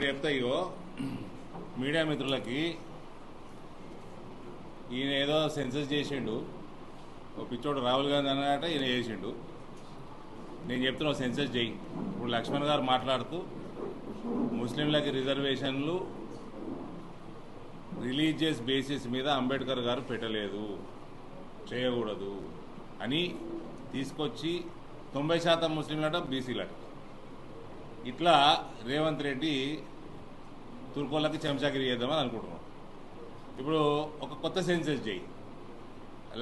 ఒకటి చెప్తాయో మీడియా మిత్రులకి, ఈయన ఏదో సెన్సస్ చేసిండు, ఓ పిచ్చోడు రాహుల్ గాంధీ అన్నట ఈయన చేసిండు. నేను చెప్తున్నా సెన్సస్ చేయి. ఇప్పుడు లక్ష్మణ్ గారు మాట్లాడుతూ ముస్లింలకి రిజర్వేషన్లు రిలీజియస్ బేసిస్ మీద అంబేద్కర్ గారు పెట్టలేదు, చేయకూడదు అని తీసుకొచ్చి 90% ముస్లింలట, బీసీలట. ఇట్లా రేవంత్ రెడ్డి తుర్కోళ్ళకి చెంచాగిరి చేద్దామని అనుకుంటున్నాం. ఇప్పుడు ఒక కొత్త సెన్సెస్ చేయి.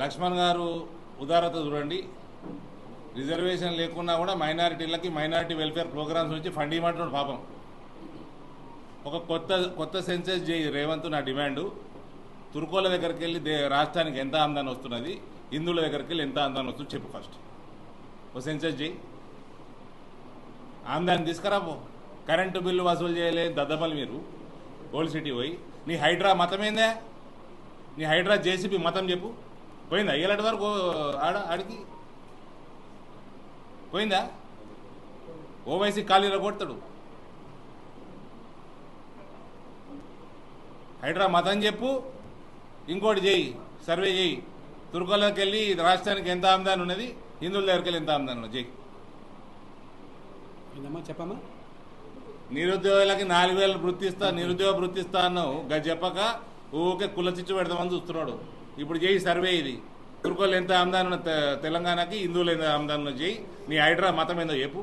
లక్ష్మణ్ గారు ఉదారత చూడండి. రిజర్వేషన్ లేకున్నా కూడా మైనారిటీలకి మైనారిటీ వెల్ఫేర్ ప్రోగ్రామ్స్ నుంచి ఫండ్ ఇవ్వమంటున్నాడు పాపం. ఒక కొత్త సెన్సెస్ చేయి రేవంత్. నా డిమాండు, తుర్కోల దగ్గరికి వెళ్ళి రాష్ట్రానికి ఎంత ఆమ్దాని వస్తున్నది, హిందువుల దగ్గరికి వెళ్ళి ఎంత ఆమ్దాని వస్తుంది చెప్పు. ఫస్ట్ ఒక సెన్సెస్ చేయి, ఆమ్దాని తీసుకురాపో. కరెంటు బిల్లు వసూలు చేయలేదు దద్దమల్లి మీరు ఓల్డ్ సిటీ పోయి. నీ హైడ్రా మతమేందా? నీ హైడ్రా జేసీబీ మతం చెప్పు. పోయిందా ఏలాంటి వరకు? ఆడికి పోయిందా? ఓవైసీ ఖాళీలో కొడతాడు. హైడ్రా మతం చెప్పు. ఇంకోటి చేయి, సర్వే చేయి. తుర్కోలోకి వెళ్ళి రాష్ట్రానికి ఎంత ఆమ్దాని ఉన్నది, హిందువుల దగ్గరికి వెళ్ళి ఎంత ఆమ్దాని ఉన్నది చేయి. చెప్పమ్మా. నిరుద్యోగులకి 4,000 వృత్తిస్తా, నిరుద్యోగ వృత్తిస్తా అన్నావు. చెప్పక ఊకే కుల చిచ్చు పెడదామని చూస్తున్నాడు. ఇప్పుడు చేయి సర్వే. ఇది తుర్కోలు ఎంత ఆమ్దాని ఉన్న తెలంగాణకి, హిందువులు ఎంత ఆమ్దాని ఉన్న చేయి. నీ హైడ్రా మతం ఏందో చెప్పు.